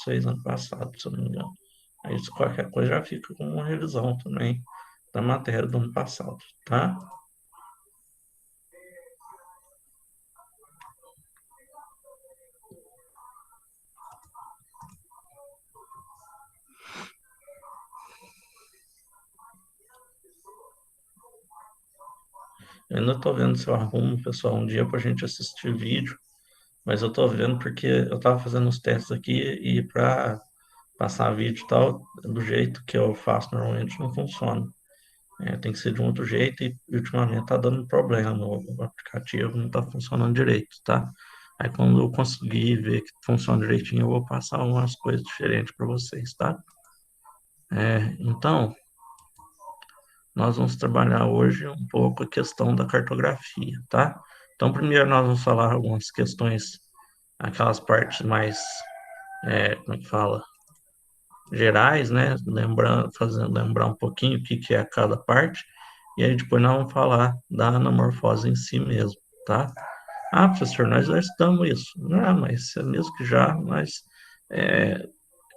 vocês ano passado, se eu não me engano. Aí, se qualquer coisa, já fica com uma revisão também da matéria do ano passado, tá? Eu ainda estou vendo se eu arrumo, pessoal, um dia para a gente assistir vídeo, mas eu estou vendo porque eu estava fazendo os testes aqui e para passar vídeo e tal, do jeito que eu faço normalmente não funciona. Tem que ser de um outro jeito e ultimamente está dando problema, o aplicativo não está funcionando direito, tá? Aí quando eu conseguir ver que funciona direitinho, eu vou passar umas coisas diferentes para vocês, tá? Então, nós vamos trabalhar hoje um pouco a questão da cartografia, tá? Então, primeiro nós vamos falar algumas questões, aquelas partes mais, como é que fala? Gerais, né? Lembrando, fazendo lembrar um pouquinho o que que é cada parte, e aí depois nós vamos falar da anamorfose em si mesmo, tá? Ah, professor, nós já estudamos isso. Não, mas é mesmo que já, mas é,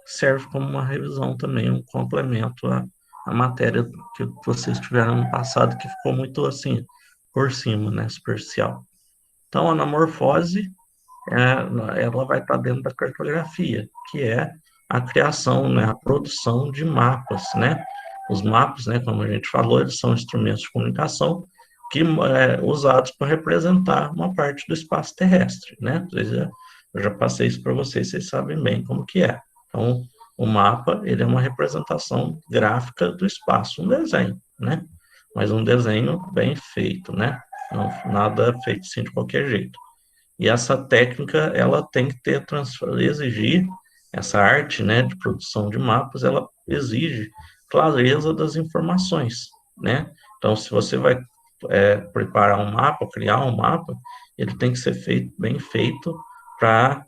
serve como uma revisão também, um complemento à matéria que vocês tiveram no passado, que ficou muito assim, por cima, né, superficial. Então, a anamorfose, ela vai estar dentro da cartografia, que é a criação, né, a produção de mapas, né? Os mapas, né, como a gente falou, eles são instrumentos de comunicação que usados para representar uma parte do espaço terrestre, né? Eu já passei isso para vocês, vocês sabem bem como que é. Então, o mapa, ele é uma representação gráfica do espaço, um desenho, né? Mas um desenho bem feito, né? Não, nada feito assim de qualquer jeito. E essa técnica, ela tem que exigir, essa arte, né, de produção de mapas, ela exige clareza das informações, né? Então, se você vai preparar um mapa, criar um mapa, ele tem que ser feito, bem feito, para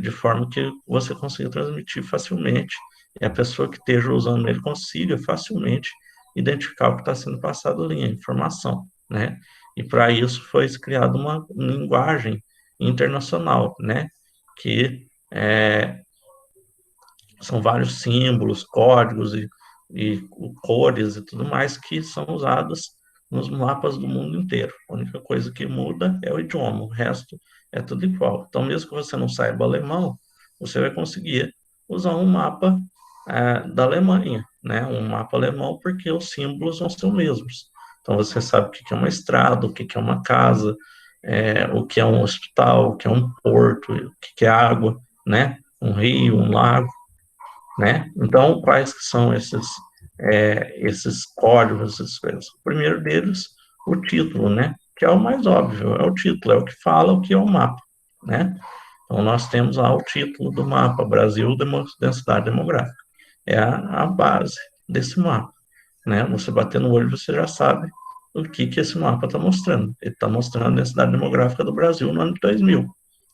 de forma que você consiga transmitir facilmente e a pessoa que esteja usando ele consiga facilmente identificar o que está sendo passado ali, a informação, né? E para isso foi criada uma linguagem internacional, né? Que são vários símbolos, códigos e cores e tudo mais que são usados nos mapas do mundo inteiro. A única coisa que muda é o idioma, o resto é tudo igual. Então, mesmo que você não saiba alemão, você vai conseguir usar um mapa da Alemanha, né? Um mapa alemão, porque os símbolos vão ser os mesmos. Então, você sabe o que é uma estrada, o que é uma casa, o que é um hospital, o que é um porto, o que é água, né? Um rio, um lago, né? Então, quais que são esses códigos, essas coisas? O primeiro deles, o título, né? Que é o mais óbvio, é o título, é o que fala o que é o mapa, né? Então, nós temos lá o título do mapa, Brasil, Densidade Demográfica. É a base desse mapa, né? Você bater no olho, você já sabe o que esse mapa está mostrando. Ele está mostrando a densidade demográfica do Brasil no ano de 2000,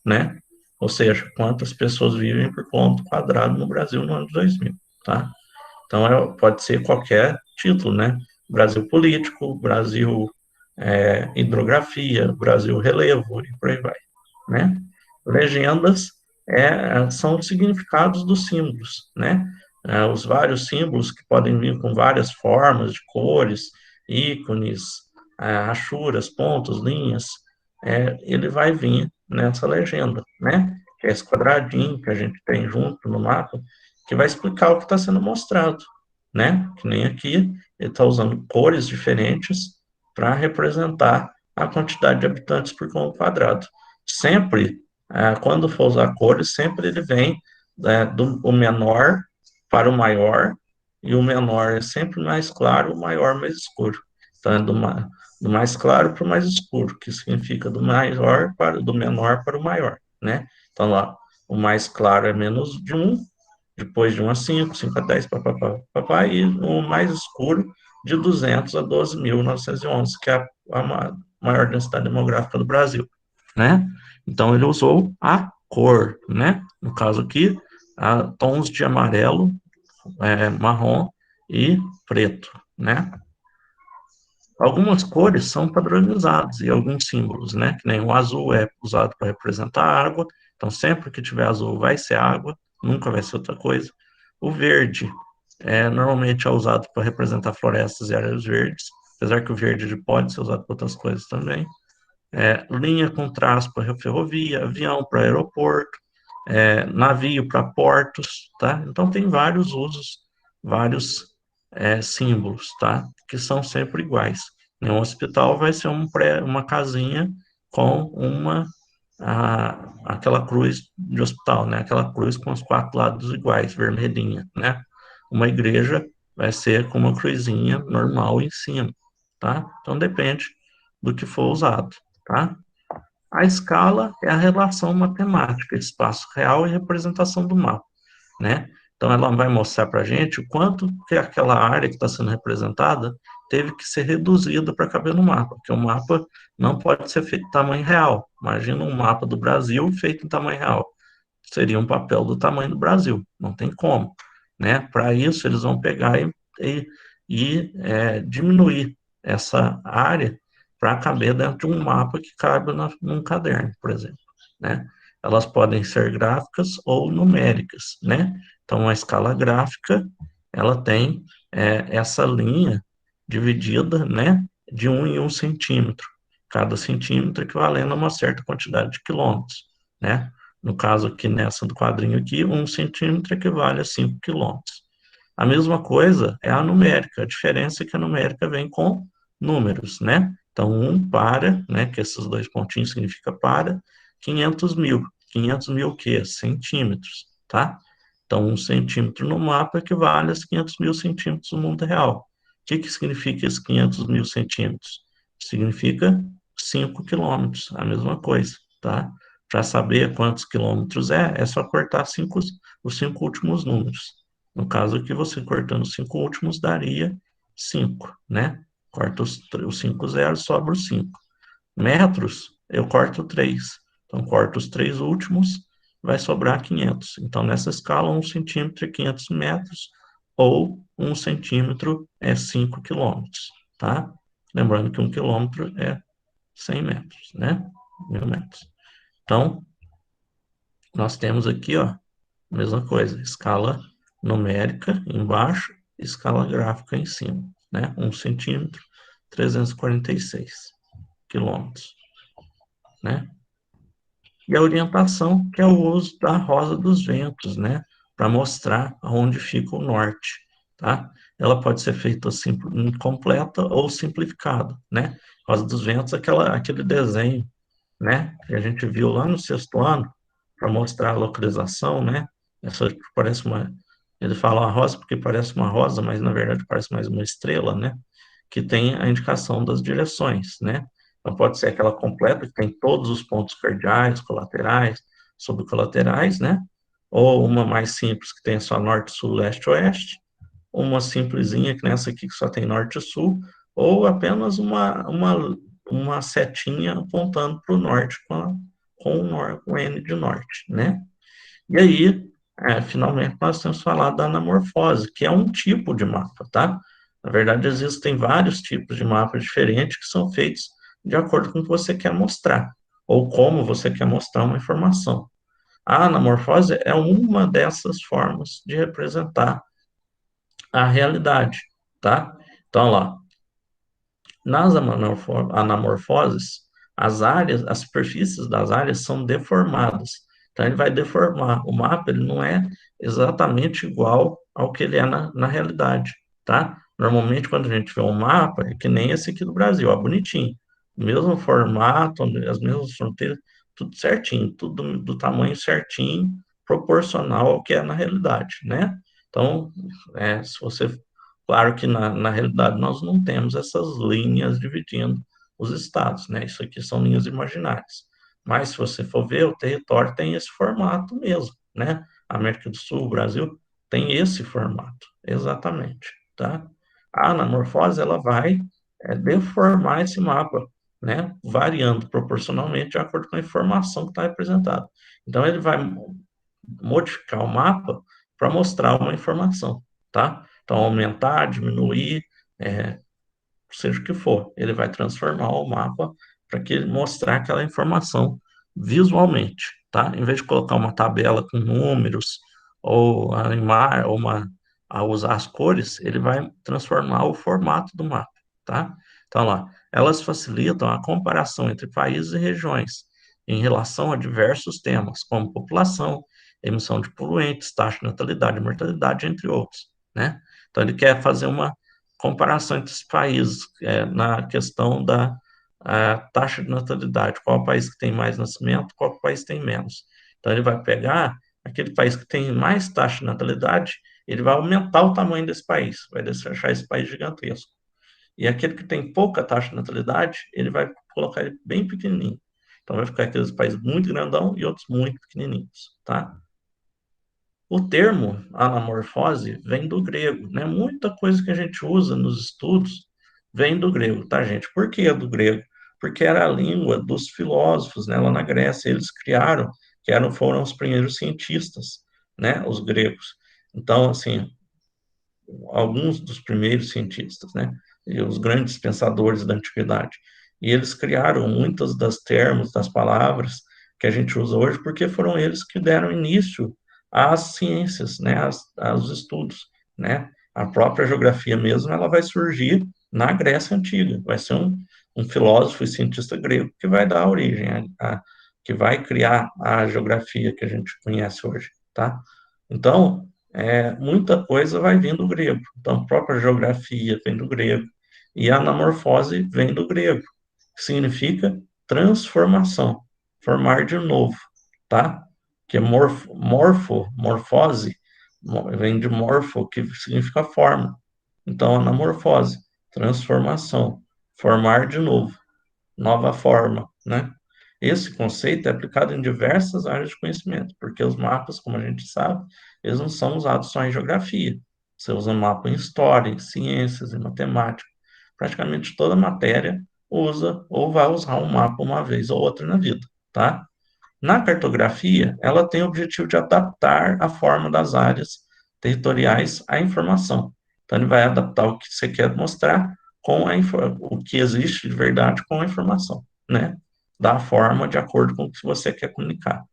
né? Ou seja, quantas pessoas vivem por quilômetro quadrado no Brasil no ano de 2000, tá? Então, pode ser qualquer título, né? Brasil político, Brasil hidrografia, Brasil relevo, e por aí vai, né? Legendas são os significados dos símbolos, né? Os vários símbolos que podem vir com várias formas de cores, ícones, rachuras, pontos, linhas, ele vai vir nessa legenda, né? Que é esse quadradinho que a gente tem junto no mapa, que vai explicar o que está sendo mostrado, né? Que nem aqui, ele está usando cores diferentes para representar a quantidade de habitantes por quilômetro quadrado. Sempre, quando for usar cores, sempre ele vem do o menor para o maior, e o menor é sempre mais claro, o maior mais escuro. Então, é do mais claro para o mais escuro, que significa do menor para o maior, né? Então, lá, o mais claro é menos de 1, depois de 1 a 5, 5 a 10, papapá, e o mais escuro de 200 a 12.911, que é a maior densidade demográfica do Brasil, né? Então, ele usou a cor, né? No caso aqui, tons de amarelo, marrom e preto, né? Algumas cores são padronizadas e alguns símbolos, né? Que nem o azul é usado para representar a água, então sempre que tiver azul vai ser água, nunca vai ser outra coisa. O verde normalmente é usado para representar florestas e áreas verdes, apesar que o verde pode ser usado para outras coisas também. Linha com traço para ferrovia, avião para aeroporto, navio para portos, tá? Então tem vários usos, vários símbolos, tá? Que são sempre iguais. Um hospital vai ser uma casinha com aquela cruz de hospital, né? Aquela cruz com os quatro lados iguais, vermelhinha, né? Uma igreja vai ser com uma cruzinha normal em cima, tá? Então depende do que for usado, tá? A escala é a relação matemática, espaço real e representação do mapa, né? Então, ela vai mostrar para a gente o quanto que aquela área que está sendo representada teve que ser reduzida para caber no mapa, porque o mapa não pode ser feito em tamanho real. Imagina um mapa do Brasil feito em tamanho real. Seria um papel do tamanho do Brasil, não tem como, né? Para isso, eles vão pegar e diminuir essa área para caber dentro de um mapa que cabe num caderno, por exemplo, né? Elas podem ser gráficas ou numéricas, né? Então, a escala gráfica, ela tem essa linha dividida, né, de 1 em 1 centímetro, cada centímetro equivalendo a uma certa quantidade de quilômetros, né? No caso aqui, nessa do quadrinho aqui, 1 centímetro equivale a 5 quilômetros. A mesma coisa é a numérica, a diferença é que a numérica vem com números, né? Então, para, né, que esses dois pontinhos significa para, 500 mil. 500 mil o quê? Centímetros, tá? Então, 1 centímetro no mapa equivale a 500 mil centímetros no mundo real. O que significa esses 500 mil centímetros? Significa 5 quilômetros, a mesma coisa, tá? Para saber quantos quilômetros é só cortar os 5 últimos números. No caso aqui, você cortando os 5 últimos daria 5, né? Corta os 5 zeros, sobra os 5. Metros, eu corto 3. Então, corto os 3 últimos, vai sobrar 500. Então, nessa escala, 1 centímetro é 500 metros, ou 1 centímetro é 5 quilômetros, tá? Lembrando que 1 quilômetro é 100 metros, né? 1.000 metros. Então, nós temos aqui, ó, a mesma coisa, escala numérica embaixo, escala gráfica em cima, né? 1 centímetro, 346 quilômetros, né? E a orientação, que é o uso da rosa dos ventos, né? Para mostrar aonde fica o norte, tá? Ela pode ser feita completa ou simplificada, né? Rosa dos ventos, aquele desenho, né? Que a gente viu lá no sexto ano, para mostrar a localização, né? Essa parece uma. Ele fala uma rosa porque parece uma rosa, mas na verdade parece mais uma estrela, né? Que tem a indicação das direções, né? Então pode ser aquela completa, que tem todos os pontos cardeais, colaterais, subcolaterais, né? Ou uma mais simples, que tem só norte, sul, leste, oeste. Uma simplesinha, que nessa aqui que só tem norte e sul. Ou apenas uma setinha apontando para o norte com N de norte, né? E aí, finalmente, nós temos falado da anamorfose, que é um tipo de mapa, tá? Na verdade, existem vários tipos de mapas diferentes que são feitos de acordo com o que você quer mostrar, ou como você quer mostrar uma informação. A anamorfose é uma dessas formas de representar a realidade, tá? Então, lá, nas anamorfoses, as superfícies das áreas são deformadas. Então, ele vai deformar. O mapa ele não é exatamente igual ao que ele é na realidade, tá? Normalmente, quando a gente vê um mapa, é que nem esse aqui do Brasil, ó, bonitinho. Mesmo formato, as mesmas fronteiras, tudo certinho, tudo do tamanho certinho, proporcional ao que é na realidade, né? Então, se você claro que na realidade nós não temos essas linhas dividindo os estados, né? Isso aqui são linhas imaginárias. Mas se você for ver, o território tem esse formato mesmo, né? A América do Sul, o Brasil, tem esse formato, exatamente, tá? A anamorfose, ela vai deformar esse mapa, né? Variando proporcionalmente de acordo com a informação que está representada. Então, ele vai modificar o mapa para mostrar uma informação, tá? Então, aumentar, diminuir, seja o que for, ele vai transformar o mapa para que ele mostrar aquela informação visualmente, tá? Em vez de colocar uma tabela com números ou a usar as cores, ele vai transformar o formato do mapa, tá? Então, lá, elas facilitam a comparação entre países e regiões em relação a diversos temas, como população, emissão de poluentes, taxa de natalidade e mortalidade, entre outros, né? Então, ele quer fazer uma comparação entre os países, na questão da taxa de natalidade, qual país que tem mais nascimento, qual país tem menos. Então, ele vai pegar aquele país que tem mais taxa de natalidade, ele vai aumentar o tamanho desse país, vai deixar esse país gigantesco. E aquele que tem pouca taxa de natalidade, ele vai colocar ele bem pequenininho. Então, vai ficar aqueles países muito grandão e outros muito pequenininhos, tá? O termo anamorfose vem do grego, né? Muita coisa que a gente usa nos estudos vem do grego, tá, gente? Por que do grego? Porque era a língua dos filósofos, né? Lá na Grécia, eles criaram, foram os primeiros cientistas, né? Os gregos. Então, assim, alguns dos primeiros cientistas, né? E os grandes pensadores da antiguidade. E eles criaram muitas das termos, das palavras que a gente usa hoje, porque foram eles que deram início às ciências, né? Aos estudos, né? A própria geografia mesmo, ela vai surgir na Grécia Antiga. Vai ser um filósofo e cientista grego que vai dar origem que vai criar a geografia que a gente conhece hoje, tá? Então, muita coisa vai vir do grego. Então, a própria geografia vem do grego. E a anamorfose vem do grego, que significa transformação, formar de novo, tá? Que é morfose, vem de morfo, que significa forma. Então, anamorfose, transformação, formar de novo, nova forma, né? Esse conceito é aplicado em diversas áreas de conhecimento, porque os mapas, como a gente sabe, eles não são usados só em geografia. Você usa mapa em história, em ciências, em matemática. Praticamente toda matéria usa ou vai usar um mapa uma vez ou outra na vida, tá? Na cartografia, ela tem o objetivo de adaptar a forma das áreas territoriais à informação. Então, ele vai adaptar o que você quer mostrar com o que existe de verdade com a informação, né? Da forma de acordo com o que você quer comunicar.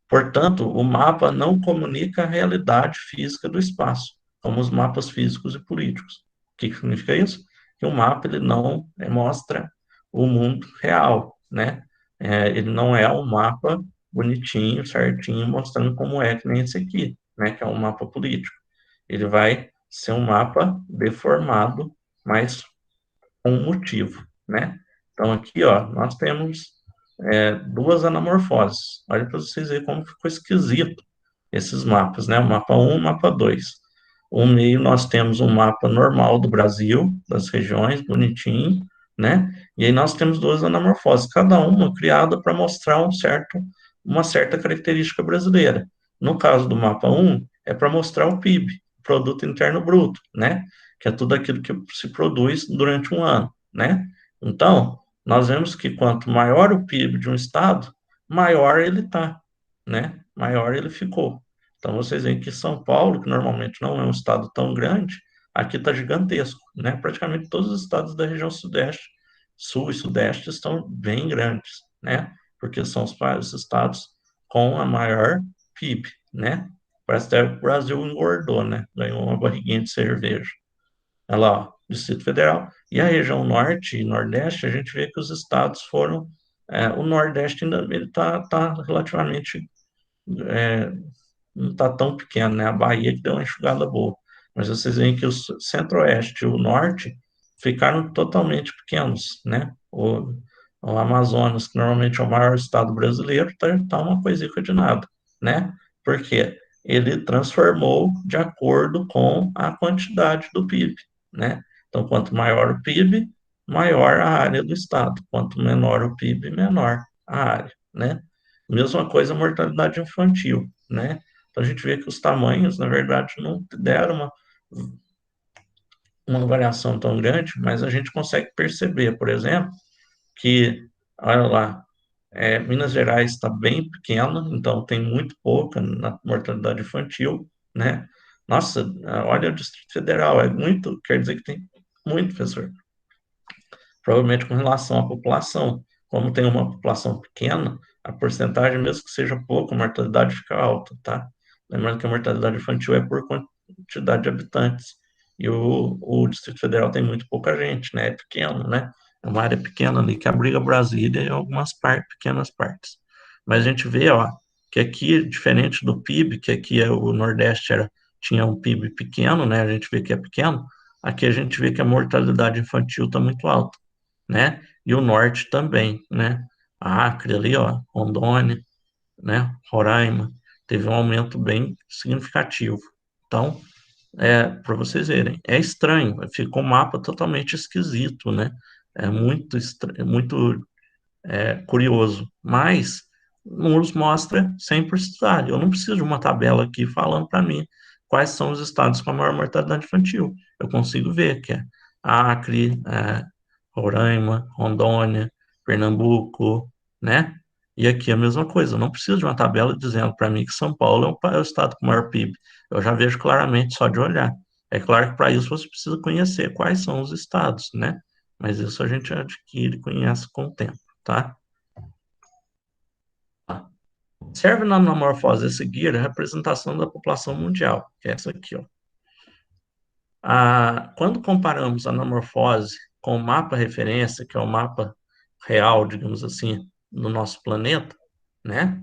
Portanto, o mapa não comunica a realidade física do espaço, como os mapas físicos e políticos. O que significa isso? Que o mapa ele não mostra o mundo real, né? Ele não é um mapa bonitinho, certinho, mostrando como é que nem esse aqui, né? Que é um mapa político. Ele vai ser um mapa deformado, mas com um motivo, né? Então aqui, ó, nós temos duas anamorfoses. Olha para vocês verem como ficou esquisito esses mapas, né? O mapa um, o mapa 2. O meio nós temos um mapa normal do Brasil, das regiões, bonitinho, né? E aí nós temos duas anamorfoses, cada uma criada para mostrar uma certa característica brasileira. No caso do mapa um, é para mostrar o PIB, Produto Interno Bruto, né? Que é tudo aquilo que se produz durante um ano, né? Então, nós vemos que quanto maior o PIB de um estado, maior ele está, né? Maior ele ficou. Então, vocês veem que São Paulo, que normalmente não é um estado tão grande, aqui está gigantesco, né? Praticamente todos os estados da região sudeste, sul e sudeste estão bem grandes, né? Porque são os estados com a maior PIB, né? Parece até que o Brasil engordou, né? Ganhou uma barriguinha de cerveja. Olha lá, ó, Distrito Federal. E a região norte e nordeste, a gente vê que os estados foram. O nordeste ainda está relativamente. é, não está tão pequeno, né? A Bahia que deu uma enxugada boa. Mas vocês veem que o centro-oeste e o norte ficaram totalmente pequenos, né? O Amazonas, que normalmente é o maior estado brasileiro, tá uma coisica de nada, né? Porque ele transformou de acordo com a quantidade do PIB, né? Então, quanto maior o PIB, maior a área do estado. Quanto menor o PIB, menor a área, né? Mesma coisa a mortalidade infantil, né? Então a gente vê que os tamanhos, na verdade, não deram uma variação tão grande, mas a gente consegue perceber, por exemplo, que, olha lá, Minas Gerais está bem pequena, então tem muito pouca na mortalidade infantil, né? Nossa, olha o Distrito Federal, é muito, quer dizer que tem muito, professor. Provavelmente com relação à população. Como tem uma população pequena, a porcentagem, mesmo que seja pouca, a mortalidade fica alta, tá? Lembrando que a mortalidade infantil é por quantidade de habitantes. E o Distrito Federal tem muito pouca gente, né? É pequeno, né? É uma área pequena ali que abriga Brasília e algumas pequenas partes. Mas a gente vê, ó, que aqui, diferente do PIB, que aqui o Nordeste tinha um PIB pequeno, né? A gente vê que é pequeno. Aqui a gente vê que a mortalidade infantil está muito alta, né? E o Norte também, né? A Acre ali, ó, Rondônia, né? Roraima, teve um aumento bem significativo. Então, para vocês verem, é estranho, ficou um mapa totalmente esquisito, né? É muito, muito curioso, mas nos mostra sem precisar. Eu não preciso de uma tabela aqui falando para mim quais são os estados com a maior mortalidade infantil. Eu consigo ver que é Acre, Roraima, Rondônia, Pernambuco, né? E aqui é a mesma coisa. Eu não preciso de uma tabela dizendo para mim que São Paulo é o estado com o maior PIB. Eu já vejo claramente só de olhar. É claro que para isso você precisa conhecer quais são os estados, né? Mas isso a gente adquire e conhece com o tempo, tá? Serve na anamorfose a seguir a representação da população mundial, que é essa aqui, ó. Quando comparamos a anamorfose com o mapa referência, que é o mapa real, digamos assim, do nosso planeta, né?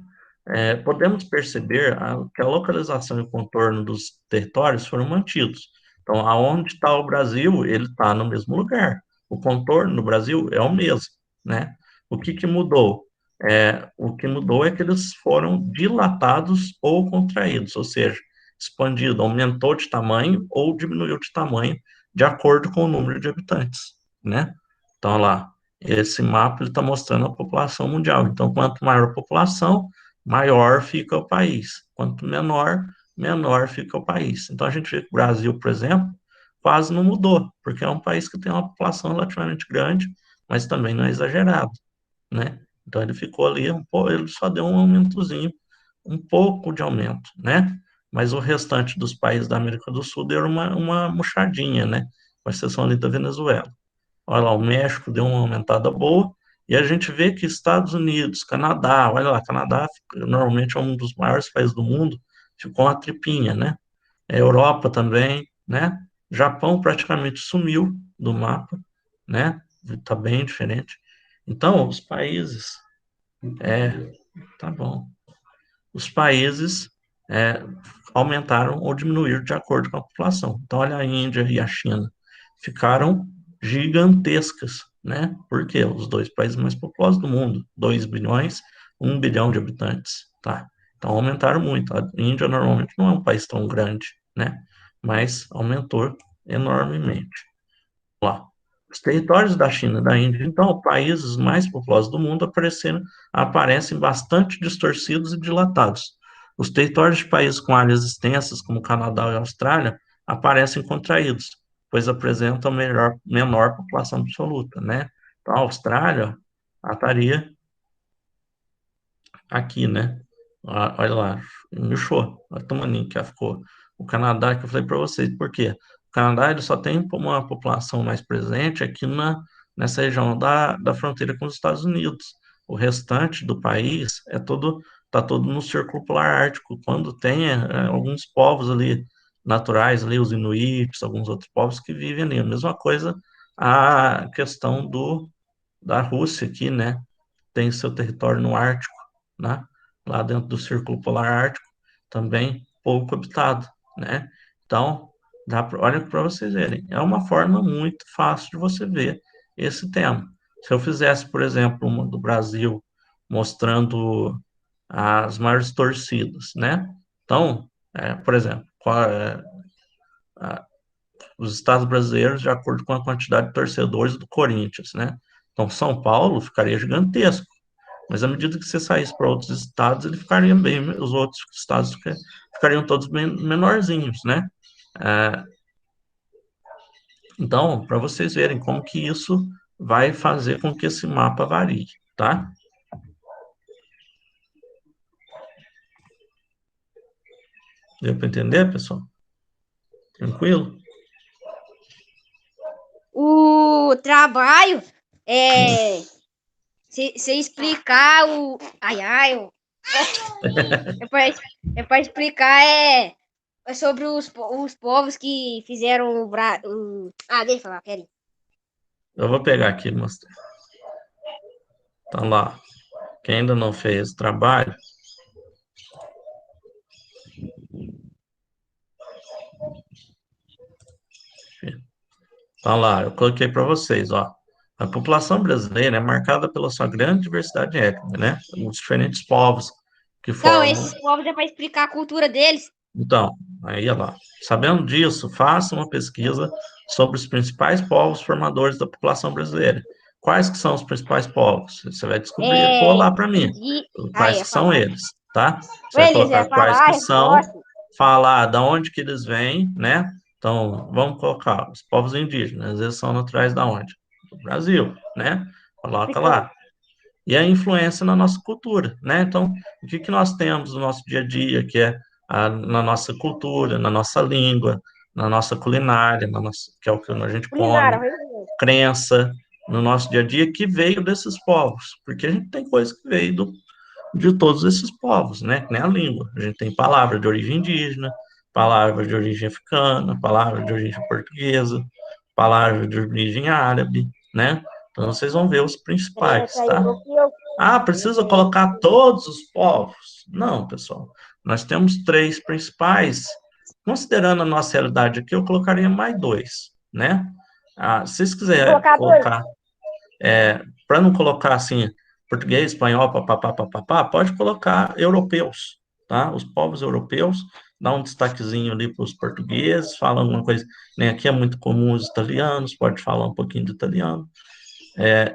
Podemos perceber que a localização e o contorno dos territórios foram mantidos. Então, aonde está o Brasil, ele está no mesmo lugar. O contorno do Brasil é o mesmo, né? O que que mudou? O que mudou é que eles foram dilatados ou contraídos, ou seja, expandido, aumentou de tamanho ou diminuiu de tamanho de acordo com o número de habitantes, né? Então, lá, esse mapa está mostrando a população mundial. Então, quanto maior a população, maior fica o país. Quanto menor, menor fica o país. Então, a gente vê que o Brasil, por exemplo, quase não mudou, porque é um país que tem uma população relativamente grande, mas também não é exagerado, né? Então, ele ficou ali, ele só deu um aumentozinho, um pouco de aumento, né? Mas o restante dos países da América do Sul deu uma murchadinha, né? Com exceção ali da Venezuela. Olha lá, o México deu uma aumentada boa, e a gente vê que Estados Unidos, Canadá, olha lá, Canadá normalmente é um dos maiores países do mundo, ficou uma tripinha, né? A Europa também, né? Japão praticamente sumiu do mapa, né? Está bem diferente. Então, os países, é, tá bom. Os países é, aumentaram ou diminuíram de acordo com a população. Então, olha a Índia e a China, ficaram gigantescas, né? Porque os dois países mais populosos do mundo, 2 bilhões, 1 bilhão de habitantes, tá? Então, aumentaram muito. A Índia normalmente não é um país tão grande, né? Mas aumentou enormemente. Lá. Os territórios da China e da Índia, então, países mais populosos do mundo, aparecem bastante distorcidos e dilatados. Os territórios de países com áreas extensas, como Canadá e Austrália, aparecem contraídos, pois apresentam menor população absoluta, né? Então, a Austrália estaria aqui, né? Olha lá, inchou, olha o tamanho que ela ficou. O Canadá, que eu falei para vocês, por quê? O Canadá ele só tem uma população mais presente aqui nessa região da fronteira com os Estados Unidos. O restante do país tá todo no Círculo Polar Ártico, quando tem alguns povos ali naturais, ali, os Inuits, alguns outros povos que vivem ali. A mesma coisa a questão da Rússia aqui, né? Tem seu território no Ártico, né? Lá dentro do Círculo Polar Ártico, também pouco habitado, né? Então, olha para vocês verem, é uma forma muito fácil de você ver esse tema. Se eu fizesse, por exemplo, uma do Brasil mostrando as maiores torcidas, né? Então, por exemplo, a- os estados brasileiros de acordo com a quantidade de torcedores do Corinthians, né? Então, São Paulo ficaria gigantesco. Mas à medida que você saísse para outros estados, ele ficaria bem, os outros estados ficariam todos menorzinhos, né? É, então, para vocês verem como que isso vai fazer com que esse mapa varie, tá? Deu para entender, pessoal? Tranquilo? O trabalho é você explicar o. Ai, ai, É pra explicar, é sobre os povos que fizeram Ah, deixa eu falar, peraí. Eu vou pegar aqui, mostrar. Tá lá. Quem ainda não fez o trabalho, tá lá, eu coloquei para vocês, ó. A população brasileira é marcada pela sua grande diversidade étnica, né? Os diferentes povos que Então, formam. esses povos é pra explicar a cultura deles. Então, aí olha lá. Sabendo disso, faça uma pesquisa sobre os principais povos formadores da população brasileira. Quais que são os principais povos? Você vai descobrir, pôr É. lá para mim. Aí, Quais ia que são falar. eles, tá? Você vai Eles colocar ia quais falar a que são, resposta. falar de onde que eles vêm, né? Então, vamos colocar os povos indígenas, eles são naturais da onde? Do Brasil, né? Coloca Africano. lá. E a influência na nossa cultura, né? Então, o que que nós temos no nosso dia a dia, que é na nossa cultura, na nossa língua, na nossa culinária, que é o que a gente Culinária, come, arroz. crença no nosso dia a dia, que veio desses povos, porque a gente tem coisa que veio de todos esses povos, né? Que nem a língua. A gente tem palavra de origem indígena, palavra de origem africana, palavra de origem portuguesa, palavra de origem árabe, né? Então vocês vão ver os principais, Crença tá? europeu. Ah, precisa colocar todos os povos? Não, pessoal. Nós temos três principais. Considerando a nossa realidade aqui, eu colocaria mais dois, né? Ah, se vocês quiserem Colocar dois. colocar, para não colocar assim, português, espanhol, papapá, papapá, pode colocar europeus, tá? Os povos europeus, dá um destaquezinho ali para os portugueses, fala alguma coisa, nem aqui é muito comum os italianos, pode falar um pouquinho de italiano.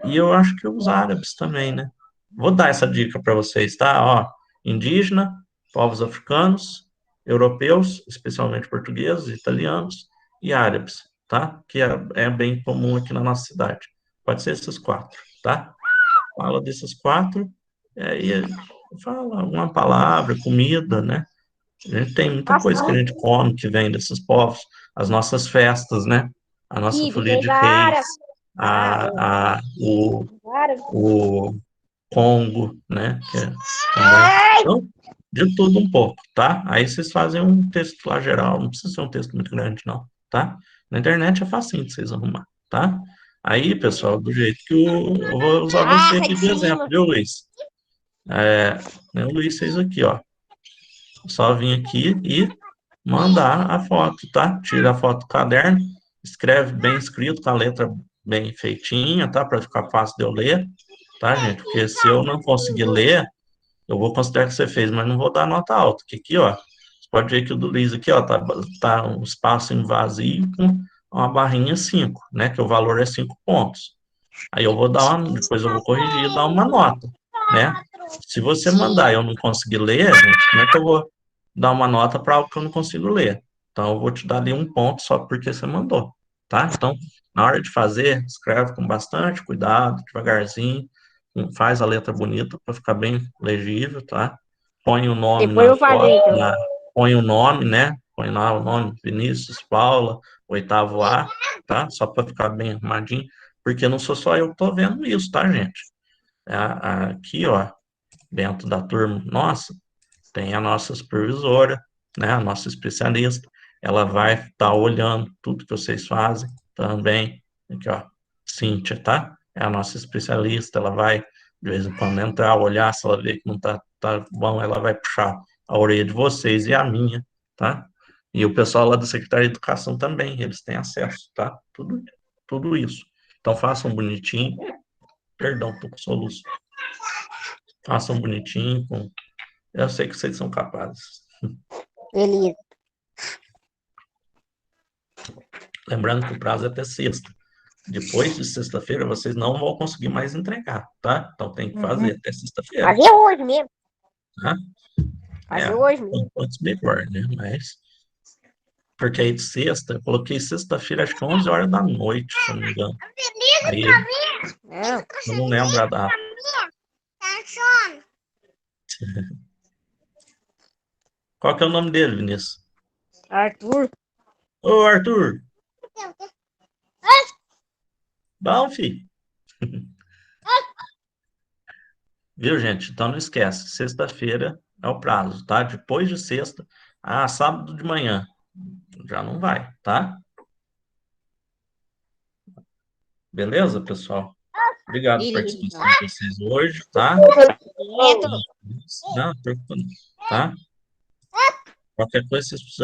E eu acho que os árabes também, né? Vou dar essa dica para vocês, tá? Ó, indígena, povos africanos, europeus, especialmente portugueses, italianos e árabes, tá? Que é bem comum aqui na nossa cidade. Pode ser esses quatro, tá? Fala desses quatro, e fala uma palavra, comida, né? A gente tem muita coisa que a Açúcar. gente come que vem desses povos, as nossas festas, né? A nossa Quibe, folia vem de da área. reis, o Congo, né? Que é também. Ai! Então, de tudo um pouco, tá? Aí vocês fazem um texto lá geral, não precisa ser um texto muito grande, não, tá? Na internet é facinho de vocês arrumar, tá? Aí, pessoal, do jeito que eu vou usar Ah, você sai aqui de de exemplo, cima. viu, Luiz? Né, o Luiz fez aqui, ó. Só vir aqui e mandar a foto, tá? Tira a foto do caderno, escreve bem escrito, com a letra bem feitinha, tá? Para ficar fácil de eu ler, tá, gente? Porque se eu não conseguir ler, eu vou considerar que você fez, mas não vou dar nota alta. Que aqui, ó, você pode ver que o do Luiz aqui, ó, tá um espaço em vazio com uma barrinha 5, né? Que o valor é 5 pontos. Aí eu vou dar depois eu vou corrigir e dar uma nota, né? Se você mandar e eu não conseguir ler, gente, como é que eu vou dar uma nota para algo que eu não consigo ler? Então eu vou te dar ali um ponto só porque você mandou, tá? Então, na hora de fazer, escreve com bastante cuidado, devagarzinho, faz a letra bonita para ficar bem legível, tá? Põe o nome Depois na eu vou fazer, foto, então. põe o nome, né? Põe lá o nome, Vinícius, Paula, oitavo A, tá? Só para ficar bem arrumadinho, porque não sou só eu que estou vendo isso, tá, gente? Aqui, ó, dentro da turma nossa, tem a nossa supervisora, né, a nossa especialista, ela vai estar olhando tudo que vocês fazem também. Aqui, ó, Cíntia, tá? É a nossa especialista, ela vai, de vez em quando, entrar, olhar, se ela vê que não tá bom, ela vai puxar a orelha de vocês e a minha, tá? E o pessoal lá da Secretaria de Educação também, eles têm acesso, tá? Tudo isso. Então, façam bonitinho, perdão, tô com soluço. Façam bonitinho, eu sei que vocês são capazes. Beleza. Lembrando que o prazo é até sexta. Depois de sexta-feira, vocês não vão conseguir mais entregar, tá? Então tem que Uhum. fazer até sexta-feira, Fazer hoje mesmo. tá? Fazer hoje mesmo. Quanto antes melhor, né? Mas, porque aí de sexta, eu coloquei sexta-feira, acho que 11 horas da noite, se eu não me engano. Aí, Não. eu não lembro a data. Qual que é o nome dele, Vinícius? Arthur. Ô, Arthur, bom, filho. Viu, gente? Então não esquece, sexta-feira é o prazo, tá? Depois de sexta, sábado de manhã, já não vai, tá? Beleza, pessoal? Obrigado pela Beleza. participação de vocês hoje, tá? Certo. Não, preocupa não, tá? Qualquer coisa, vocês precisam.